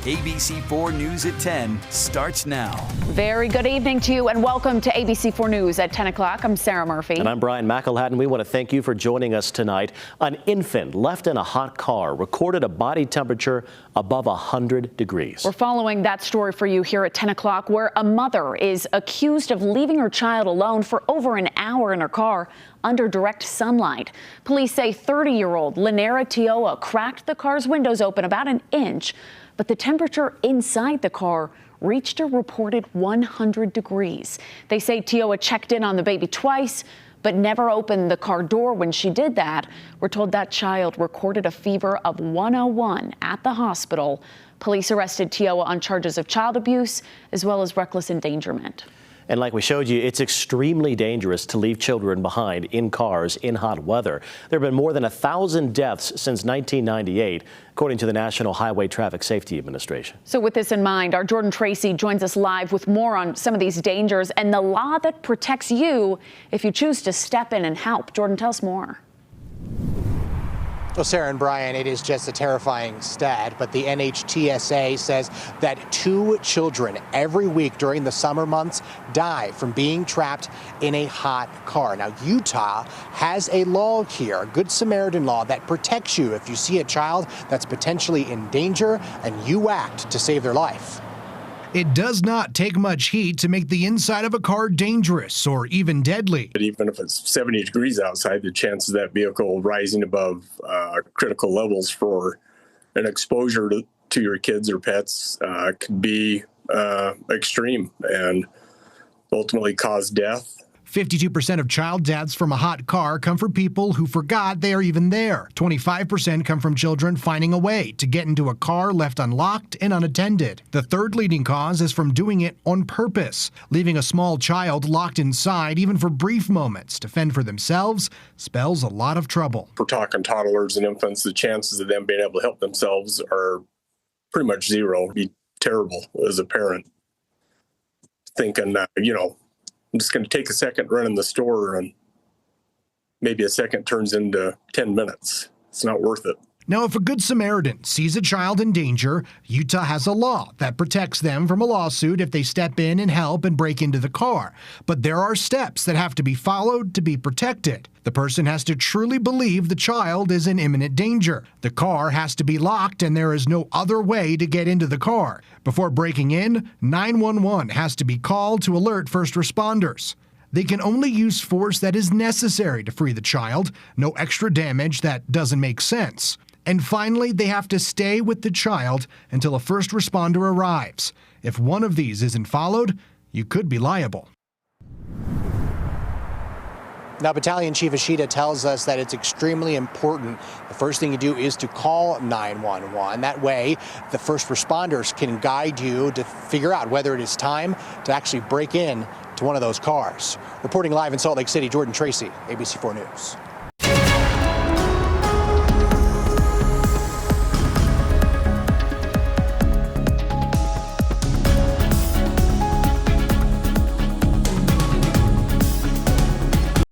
ABC4 News at 10 starts now. Very good evening to you and welcome to ABC4 News at 10 o'clock. I'm Sarah Murphy. And I'm Brian McElhatton. We want to thank you for joining us tonight. An infant left in a hot car recorded a body temperature above 100 degrees. We're following that story for you here at 10 o'clock, where a mother is accused of leaving her child alone for over an hour in her car under direct sunlight. Police say 30-year-old Lynera Tioa cracked the car's windows open about an inch, but the temperature inside the car reached a reported 100 degrees. They say Tioa checked in on the baby twice, but never opened the car door when she did that. We're told that child recorded a fever of 101 at the hospital. Police arrested Tioa on charges of child abuse as well as reckless endangerment. And like we showed you, it's extremely dangerous to leave children behind in cars in hot weather. There have been more than 1,000 deaths since 1998, according to the National Highway Traffic Safety Administration. So with this in mind, our Jordan Tracy joins us live with more on some of these dangers and the law that protects you if you choose to step in and help. Jordan, tell us more. Well, Sarah and Brian, it is just a terrifying stat, but the NHTSA says that 2 children every week during the summer months die from being trapped in a hot car. Now, Utah has a law here, a Good Samaritan law, that protects you if you see a child that's potentially in danger and you act to save their life. It does not take much heat to make the inside of a car dangerous or even deadly. But even if it's 70 degrees outside, the chances of that vehicle rising above critical levels for an exposure to your kids or pets could be extreme and ultimately cause death. 52% of child deaths from a hot car come from people who forgot they are even there. 25% come from children finding a way to get into a car left unlocked and unattended. The third leading cause is from doing it on purpose. Leaving a small child locked inside, even for brief moments, to fend for themselves spells a lot of trouble. We're talking toddlers and infants. The chances of them being able to help themselves are pretty much zero. It'd be terrible as a parent thinking, I'm just going to take a second, run in the store, and maybe a second turns into 10 minutes. It's not worth it. Now, if a Good Samaritan sees a child in danger, Utah has a law that protects them from a lawsuit if they step in and help and break into the car. But there are steps that have to be followed to be protected. The person has to truly believe the child is in imminent danger. The car has to be locked and there is no other way to get into the car. Before breaking in, 911 has to be called to alert first responders. They can only use force that is necessary to free the child, no extra damage that doesn't make sense. And finally, they have to stay with the child until a first responder arrives. If one of these isn't followed, you could be liable. Now, Battalion Chief Ashita tells us that it's extremely important. The first thing you do is to call 911. That way, the first responders can guide you to figure out whether it is time to actually break in to one of those cars. Reporting live in Salt Lake City, Jordan Tracy, ABC4 News.